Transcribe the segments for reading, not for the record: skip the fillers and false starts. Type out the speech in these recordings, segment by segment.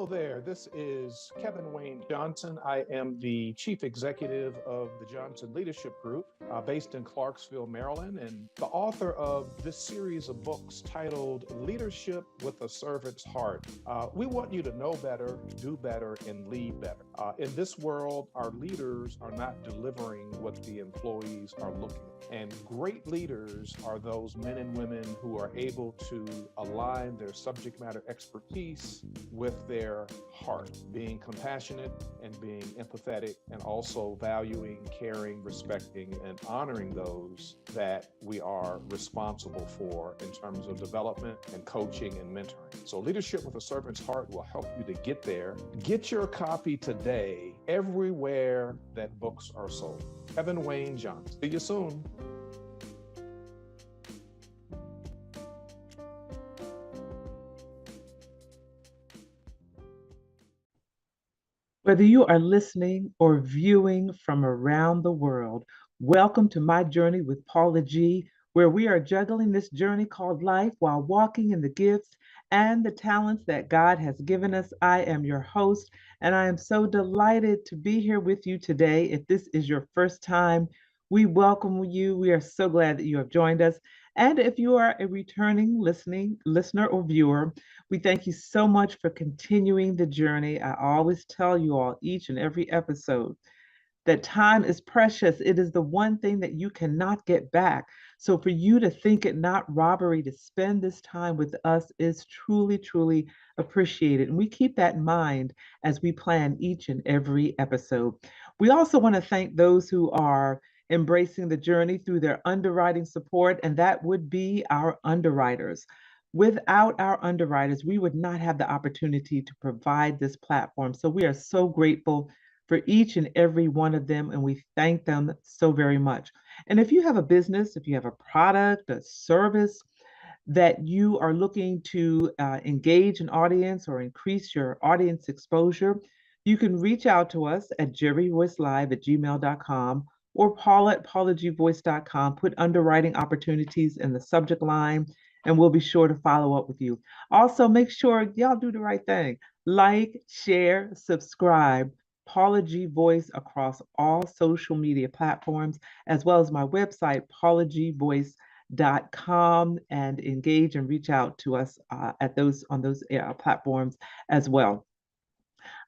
there, this is Kevin Wayne Johnson. I am the Chief Executive of the Johnson Leadership Group based in Clarksville, Maryland, and the author of this series of books titled Leadership with a Servant's Heart. We want you to know better, do better, and lead better. In this world, our leaders are not delivering what the employees are looking for. And great leaders are those men and women who are able to align their subject matter expertise with their heart, being compassionate and being empathetic, and also valuing, caring, respecting, and honoring those that we are responsible for in terms of development and coaching and mentoring. So Leadership with a Servant's Heart will help you to get there. Get your copy today everywhere that books are sold. Kevin Wayne Johnson. See you soon. Whether you are listening or viewing from around the world, welcome to my journey with Paula G, where we are juggling this journey called life while walking in the gifts and the talents that God has given us. I am your host, and I am so delighted to be here with you today. If this is your first time, we welcome you. We are so glad that you have joined us. And if you are a returning listener or viewer, we thank you so much for continuing the journey. I always tell you all each and every episode that time is precious. It is the one thing that you cannot get back. So for you to think it not robbery to spend this time with us is truly, truly appreciated. And we keep that in mind as we plan each and every episode. We also want to thank those who are embracing the journey through their underwriting support, and that would be our underwriters. Without our underwriters, we would not have the opportunity to provide this platform. So we are so grateful for each and every one of them, and we thank them so very much. And if you have a business, if you have a product, a service that you are looking to engage an audience or increase your audience exposure, you can reach out to us at jerryvoicelive@gmail.com or paula@paulagvoice.com. Put underwriting opportunities in the subject line, and we'll be sure to follow up with you. Also, make sure y'all do the right thing. Like, share, subscribe. Paula G Voice across all social media platforms, as well as my website, paulagvoice.com, and engage and reach out to us on those platforms as well.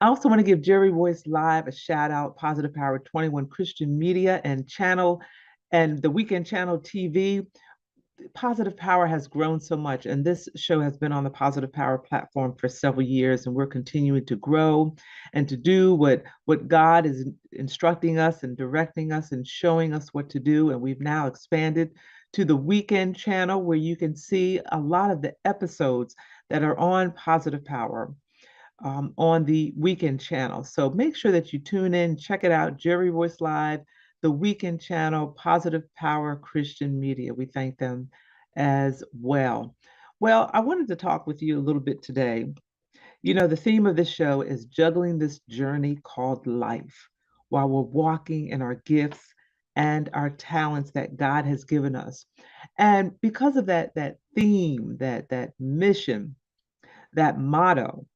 I also want to give Jerry Voice Live a shout out, Positive Power 21 Christian Media and Channel, and the Weekend Channel TV. Positive Power has grown so much, and this show has been on the Positive Power platform for several years, and we're continuing to grow and to do what God is instructing us and directing us and showing us what to do. And we've now expanded to the Weekend Channel, where you can see a lot of the episodes that are on Positive Power on the Weekend Channel. So make sure that you tune in, check it out, Jerry Voice Live, the Weekend Channel, Positive Power Christian Media. We thank them as well. Well, I wanted to talk with you a little bit today. You know, the theme of this show is juggling this journey called life while we're walking in our gifts and our talents that God has given us. And because of that theme, that mission, that motto,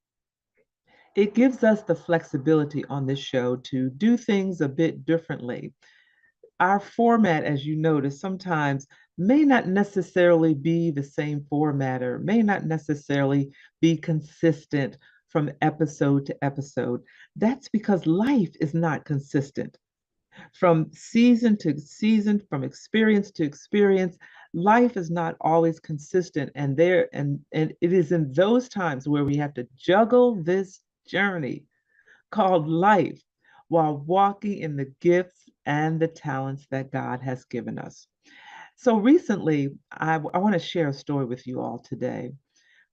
it gives us the flexibility on this show to do things a bit differently. Our format, as you notice, sometimes may not necessarily be the same format or may not necessarily be consistent from episode to episode. That's because life is not consistent. From season to season, from experience to experience, life is not always consistent. And it is in those times where we have to juggle this journey called life while walking in the gifts and the talents that God has given us. So recently, I want to share a story with you all today.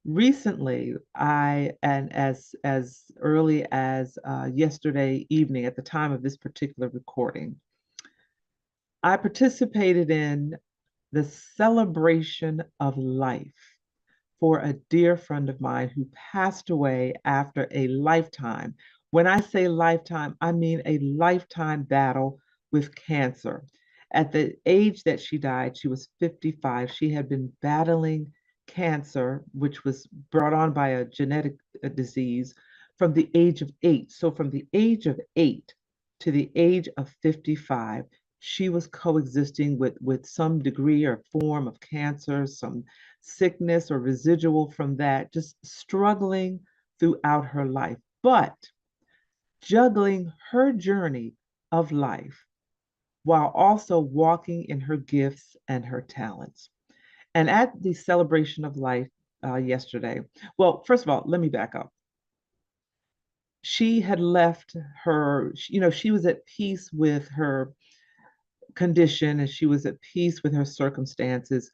Recently, and as early as yesterday evening, at the time of this particular recording, I participated in the celebration of life for a dear friend of mine who passed away after a lifetime. When I say lifetime, I mean a lifetime battle with cancer. At the age that she died, she was 55. She had been battling cancer, which was brought on by a genetic disease, from the age of 8. So from the age of 8 to the age of 55, she was coexisting with some degree or form of cancer, some sickness or residual from that, just struggling throughout her life, but juggling her journey of life while also walking in her gifts and her talents. And at the celebration of life yesterday, well, first of all, let me back up. She had left her, she was at peace with her condition and she was at peace with her circumstances,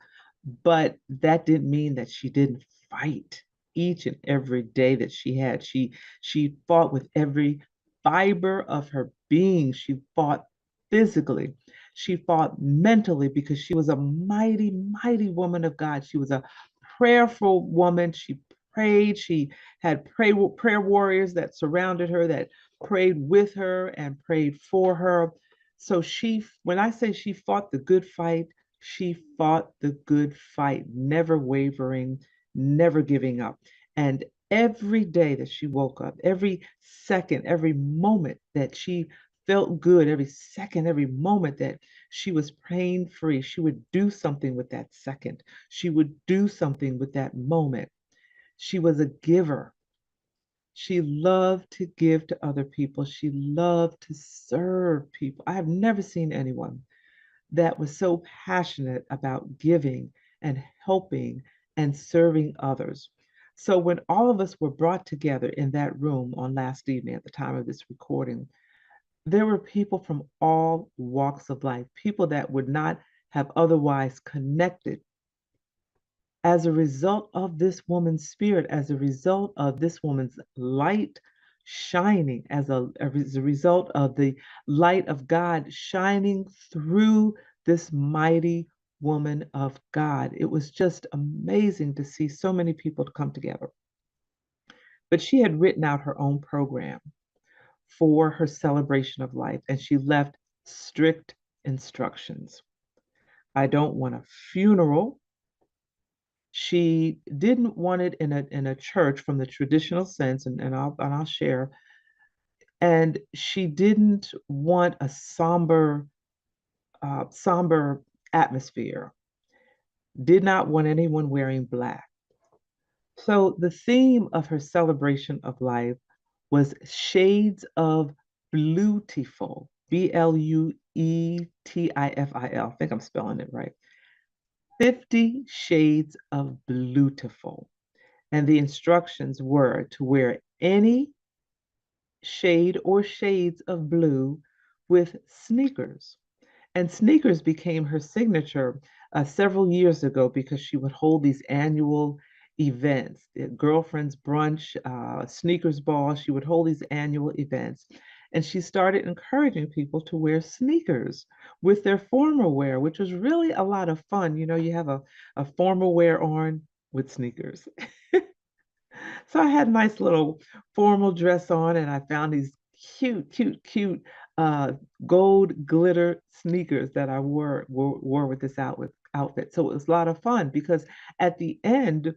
but that didn't mean that she didn't fight each and every day that she had. She fought with every fiber of her being. She fought physically. She fought mentally because she was a mighty, mighty woman of God. She was a prayerful woman. She prayed. She had prayer warriors that surrounded her, that prayed with her and prayed for her. So when I say she fought the good fight, she fought the good fight, never wavering, never giving up. And every day that she woke up, every second, every moment that she felt good, every second, every moment that she was pain free, she would do something with that second. She would do something with that moment. She was a giver. She loved to give to other people. She loved to serve people. I have never seen anyone that was so passionate about giving and helping and serving others. So when all of us were brought together in that room on last evening at the time of this recording, there were people from all walks of life, people that would not have otherwise connected as a result of this woman's spirit, as a result of this woman's light shining, as a result of the light of God shining through this mighty woman of God. It was just amazing to see so many people come together. But she had written out her own program for her celebration of life, and she left strict instructions. I don't want a funeral. She didn't want it in a church from the traditional sense, and I'll share. And she didn't want a somber atmosphere. Did not want anyone wearing black. So the theme of her celebration of life was shades of bluetiful, Bluetifil. I think I'm spelling it right. 50 shades of bluetiful. And the instructions were to wear any shade or shades of blue with sneakers. And sneakers became her signature several years ago because she would hold these annual events, the girlfriend's brunch, sneakers ball. She would hold these annual events. And she started encouraging people to wear sneakers with their formal wear, which was really a lot of fun. You have a formal wear on with sneakers. So I had a nice little formal dress on, and I found these cute, cute, cute uh, gold glitter sneakers that I wore with this outfit. So it was a lot of fun because at the end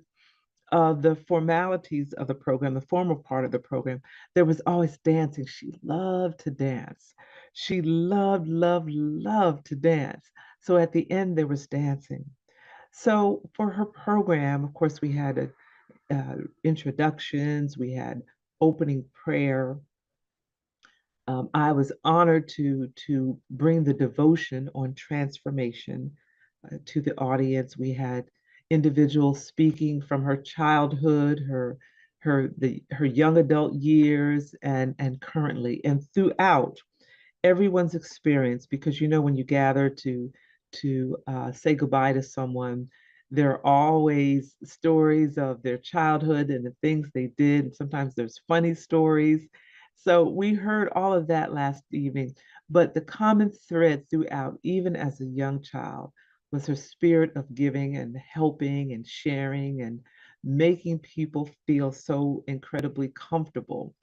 of the formalities of the program, the formal part of the program, there was always dancing. She loved to dance. She loved, loved, loved to dance. So at the end, there was dancing. So for her program, of course, we had introductions, we had opening prayer. I was honored to bring the devotion on transformation to the audience. We had individuals speaking from her childhood, her young adult years, and currently, and throughout everyone's experience. Because when you gather to say goodbye to someone, there are always stories of their childhood and the things they did. Sometimes there's funny stories. So we heard all of that last evening, but the common thread throughout, even as a young child, was her spirit of giving and helping and sharing and making people feel so incredibly comfortable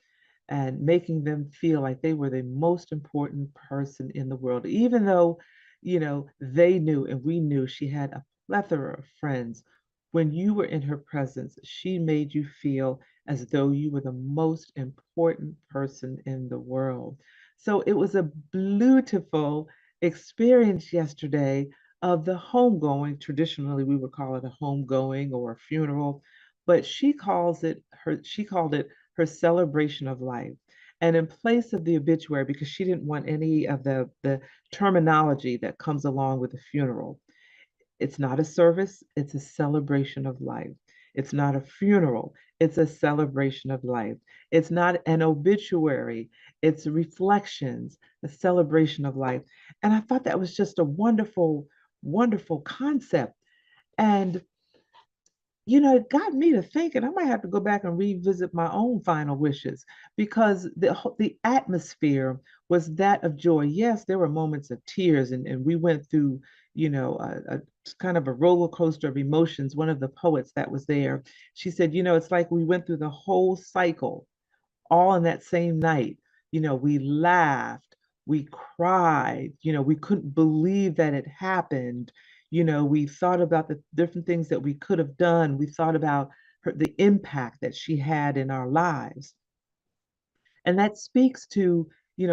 and making them feel like they were the most important person in the world, even though, they knew and we knew she had a plethora of friends When you were in her presence, she made you feel as though you were the most important person in the world. So it was a beautiful experience yesterday of the homegoing. Traditionally, we would call it a homegoing or a funeral, but she called it her celebration of life. And in place of the obituary, because she didn't want any of the terminology that comes along with a funeral, it's not a service, it's a celebration of life. It's not a funeral, it's a celebration of life. It's not an obituary, it's reflections, a celebration of life. And I thought that was just a wonderful, wonderful concept. And it got me to thinking I might have to go back and revisit my own final wishes because the atmosphere was that of joy. Yes, there were moments of tears, and we went through, a kind of a roller coaster of emotions. One of the poets that was there, she said, it's like we went through the whole cycle all in that same night. We laughed, we cried, we couldn't believe that it happened. We thought about the different things that we could have done. We thought about the impact that she had in our lives. And that speaks to,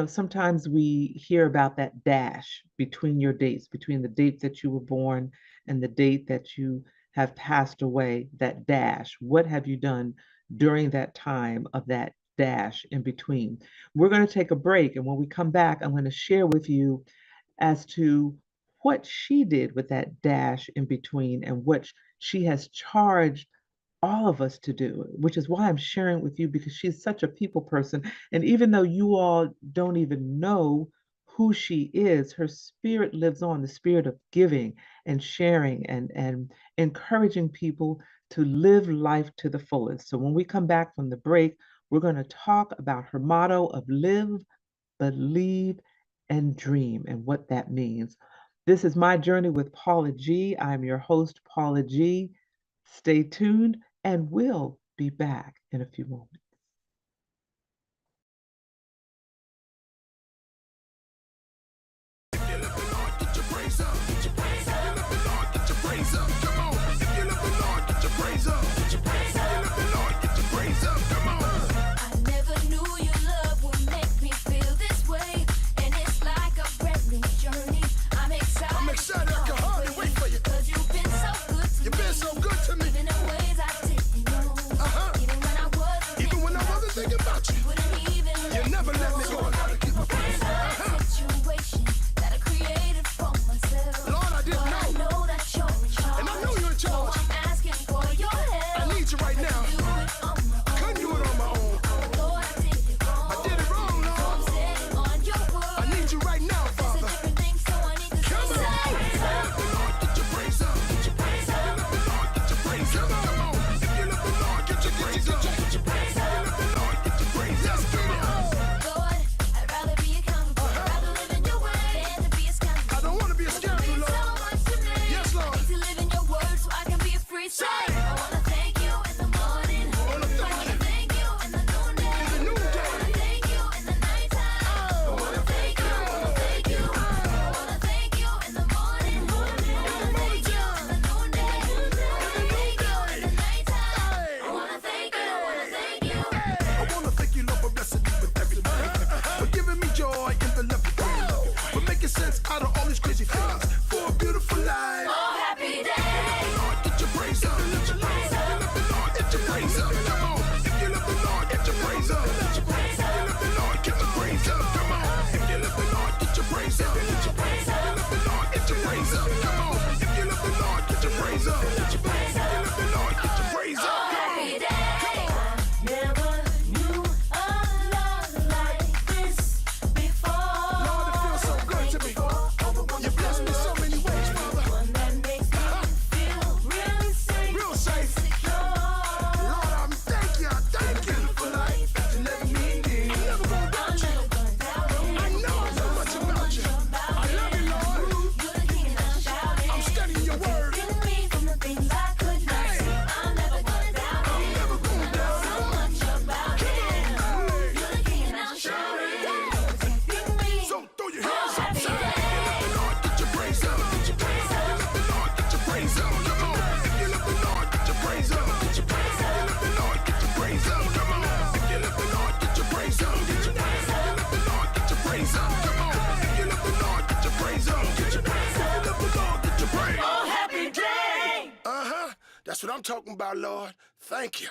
sometimes we hear about that dash between your dates, between the date that you were born and the date that you have passed away, that dash. What have you done during that time of that dash in between? We're going to take a break. And when we come back, I'm going to share with you as to what she did with that dash in between and what she has charged all of us to do, which is why I'm sharing with you because she's such a people person. And even though you all don't even know who she is, her spirit lives on, the spirit of giving and sharing and encouraging people to live life to the fullest. So when we come back from the break, we're going to talk about her motto of live, believe, and dream and what that means. This is My Journey with Paula G. I'm your host, Paula G. Stay tuned and we'll be back in a few moments. That's what I'm talking about, Lord. Thank you.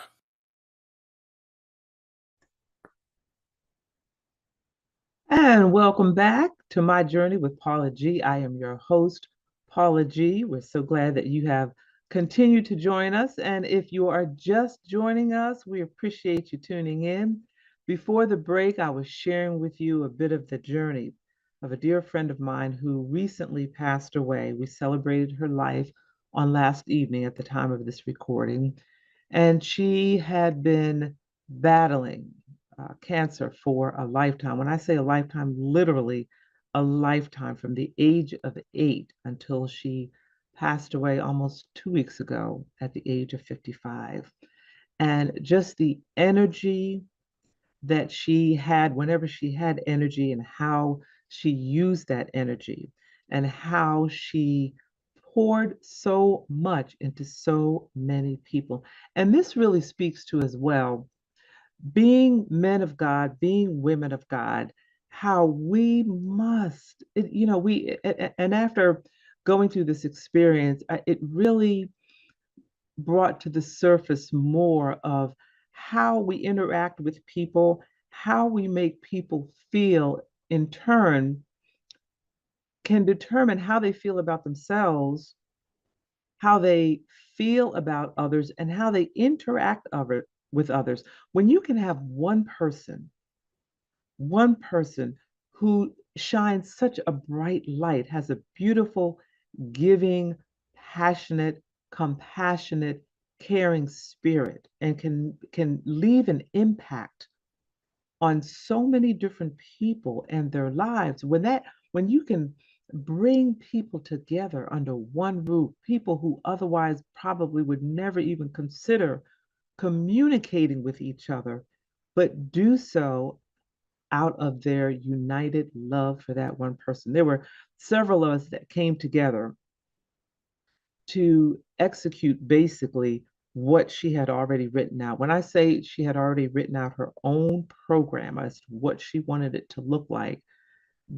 And welcome back to My Journey with Paula G. I am your host, Paula G. We're so glad that you have continued to join us. And if you are just joining us, we appreciate you tuning in. Before the break, I was sharing with you a bit of the journey of a dear friend of mine who recently passed away. We celebrated her life on last evening at the time of this recording. And she had been battling cancer for a lifetime. When I say a lifetime, literally a lifetime, from the age of 8 until she passed away almost 2 weeks ago at the age of 55. And just the energy that she had whenever she had energy, and how she used that energy, and how she poured so much into so many people. And this really speaks to, as well, being men of God, being women of God, how we must, and after going through this experience, it really brought to the surface more of how we interact with people, how we make people feel, in turn, can determine how they feel about themselves, how they feel about others, and how they interact with others. When you can have one person who shines such a bright light, has a beautiful, giving, passionate, compassionate, caring spirit, and can leave an impact on so many different people and their lives. When you can bring people together under one roof, people who otherwise probably would never even consider communicating with each other, but do so out of their united love for that one person. There were several of us that came together to execute basically what she had already written out. When I say she had already written out her own program as to what she wanted it to look like,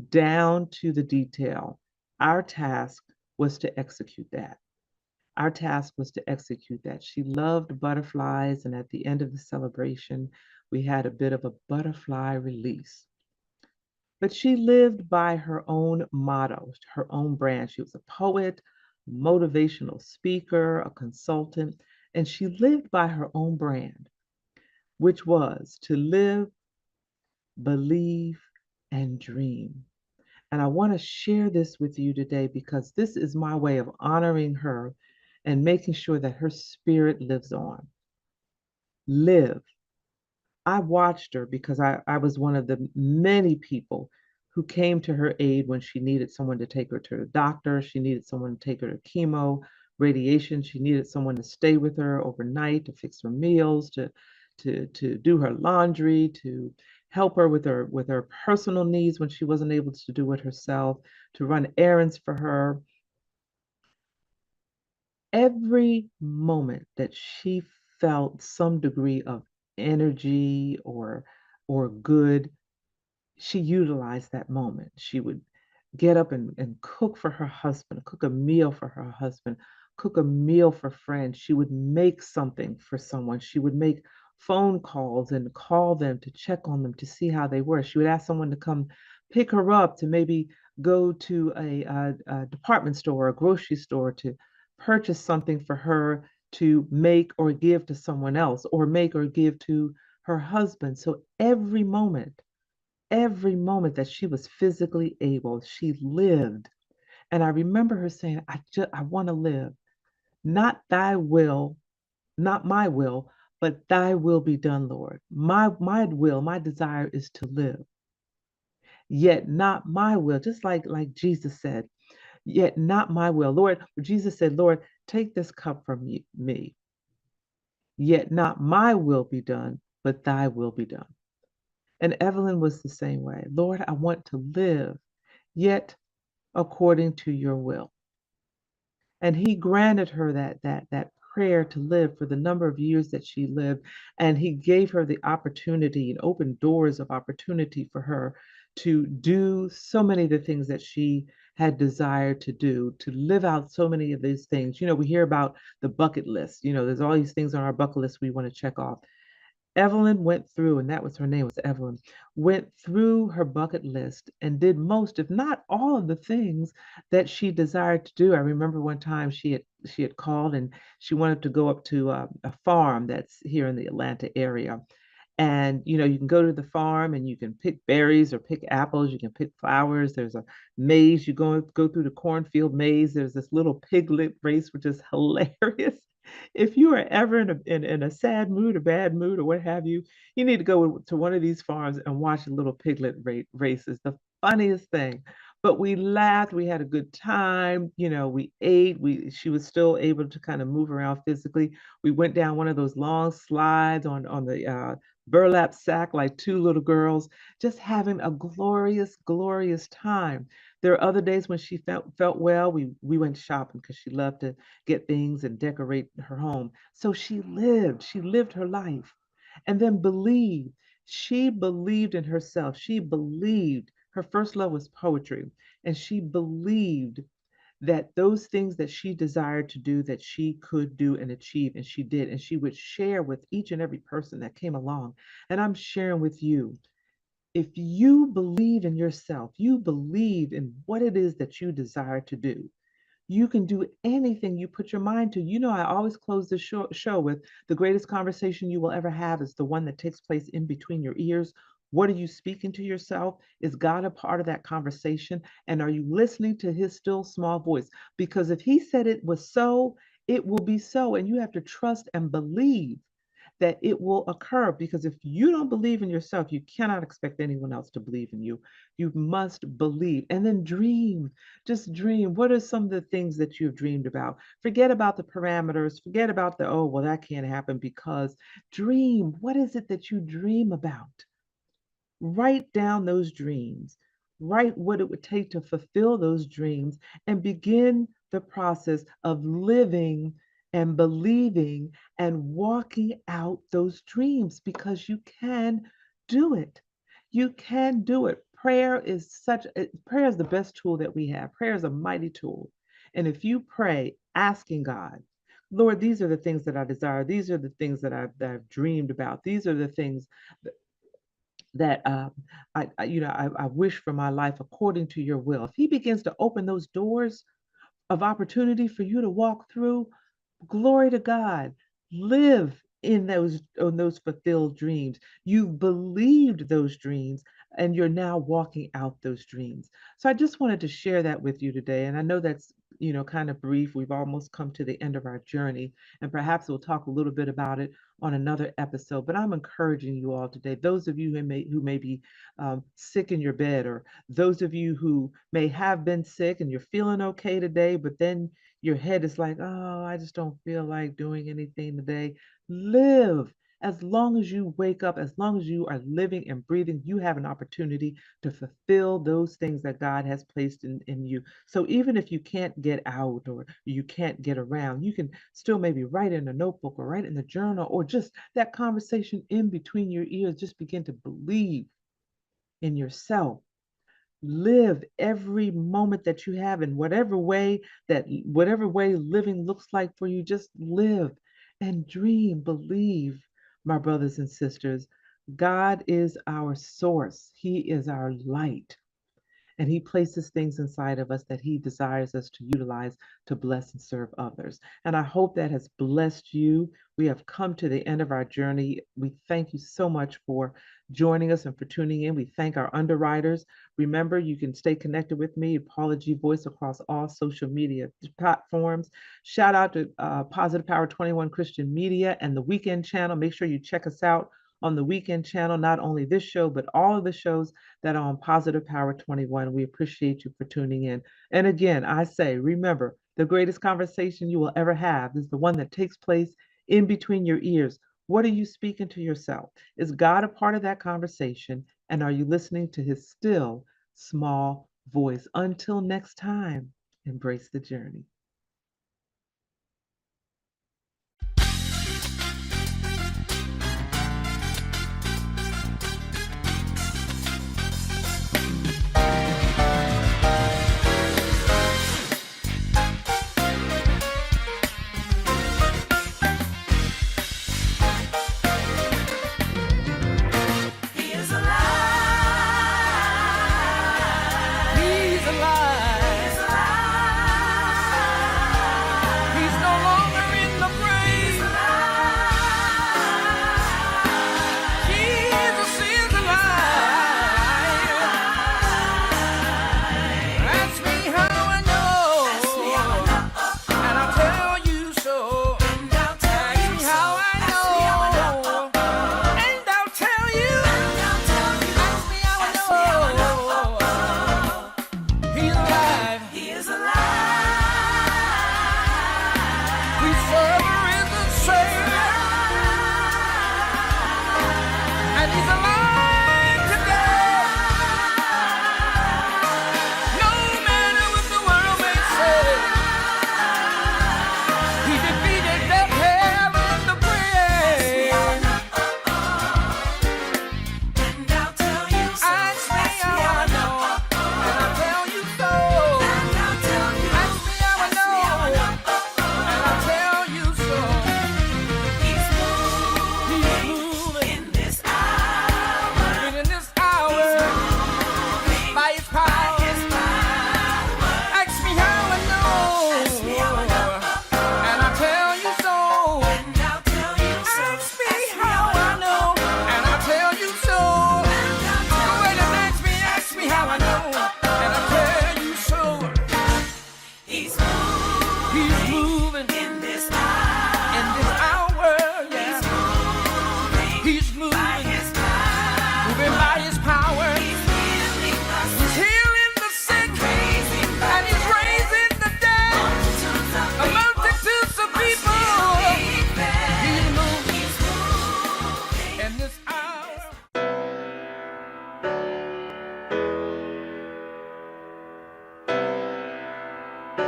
down to the detail, our task was to execute that. Our task was to execute that. She loved butterflies, and at the end of the celebration, we had a bit of a butterfly release. But she lived by her own motto, her own brand. She was a poet, motivational speaker, a consultant, and she lived by her own brand, which was to live, believe, and dream. And I want to share this with you today because this is my way of honoring her and making sure that her spirit lives on. Live. I watched her because I was one of the many people who came to her aid when she needed someone to take her to the doctor. She needed someone to take her to chemo, radiation. She needed someone to stay with her overnight, to fix her meals, to do her laundry, to help her with her personal needs when she wasn't able to do it herself, to run errands for her. Every moment that she felt some degree of energy or good, she utilized that moment. She would get up and cook for her husband, cook a meal for her husband, cook a meal for friends. She would make something for someone. She would make phone calls and call them to check on them to see how they were. She would ask someone to come pick her up, to maybe go to a department store or a grocery store to purchase something for her to make or give to someone else, or make or give to her husband. So every moment that she was physically able, she lived. And I remember her saying, I want to live. Not thy will, not my will, but thy will be done, Lord. My will, my desire is to live. Yet not my will, just like Jesus said, yet not my will. Lord, Jesus said, Lord, take this cup from me. Yet not my will be done, but thy will be done. And Evelyn was the same way. Lord, I want to live, yet according to your will. And he granted her that prayer to live for the number of years that she lived. And he gave her the opportunity and opened doors of opportunity for her to do so many of the things that she had desired to do, to live out so many of these things. You know, we hear about the bucket list. You know, there's all these things on our bucket list we want to check off. Evelyn went through, and that was her name, was Evelyn, went through her bucket list and did most, if not all, of the things that she desired to do. I remember one time she had called and she wanted to go up to a farm that's here in the Atlanta area. And you know, you can go to the farm and you can pick berries or pick apples, you can pick flowers. There's a maze, you go through the cornfield maze. There's this little piglet race, which is hilarious. If you are ever in a sad mood, a bad mood, or what have you, you need to go to one of these farms and watch a little piglet race. It's the funniest thing. But we laughed, we had a good time, you know, we ate, she was still able to kind of move around physically. We went down one of those long slides on the burlap sack like two little girls, just having a glorious, glorious time. There are other days when she felt well. We went shopping because she loved to get things and decorate her home. So she lived her life, and then believed. She believed in herself. She believed her first love was poetry, and she believed that those things that she desired to do, that she could do and achieve, and she did, and she would share with each and every person that came along. And I'm sharing with you, if you believe in yourself, you believe in what it is that you desire to do, you can do anything you put your mind to. You know, I always close the show with the greatest conversation you will ever have is the one that takes place in between your ears. What are you speaking to yourself? Is God a part of that conversation? And are you listening to his still small voice? Because if he said it was so, it will be so. And you have to trust and believe that it will occur, because if you don't believe in yourself, you cannot expect anyone else to believe in you. You must believe, and then dream. Just dream. What are some of the things that you've dreamed about? Forget about the parameters, forget about the, oh, well, that can't happen, because dream. What is it that you dream about? Write down those dreams. Write what it would take to fulfill those dreams, and begin the process of living and believing and walking out those dreams, because you can do it. You can do it. Prayer is the best tool that we have. Prayer is a mighty tool. And if you pray asking God, Lord, these are the things that I desire. These are the things that I've dreamed about. These are the things that I wish for my life according to your will. If he begins to open those doors of opportunity for you to walk through, glory to God. Live in those fulfilled dreams. You've believed those dreams, and you're now walking out those dreams. So I just wanted to share that with you today. And I know that's, kind of brief. We've almost come to the end of our journey, and perhaps we'll talk a little bit about it on another episode. But I'm encouraging you all today, those of you who may be sick in your bed, or those of you who may have been sick and you're feeling okay today, but then your head is like, oh, I just don't feel like doing anything today. Live. As long as you wake up, as long as you are living and breathing, you have an opportunity to fulfill those things that God has placed in you. So even if you can't get out, or you can't get around, you can still maybe write in a notebook, or write in the journal, or just that conversation in between your ears. Just begin to believe in yourself. Live every moment that you have in whatever way living looks like for you. Just live and dream. Believe, my brothers and sisters. God is our source. He is our light. And he places things inside of us that he desires us to utilize to bless and serve others. And I hope that has blessed you. We have come to the end of our journey. We thank you so much for joining us and for tuning in. We thank our underwriters. Remember, you can stay connected with me, Paula G Voice, across all social media platforms. Shout out to Positive Power 21 Christian Media and the Weekend Channel. Make sure you check us out on the Weekend Channel, not only this show, but all of the shows that are on Positive Power 21. We appreciate you for tuning in. And again, I say, remember, the greatest conversation you will ever have is the one that takes place in between your ears. What are you speaking to yourself? Is God a part of that conversation? And are you listening to his still small voice? Until next time, embrace the journey.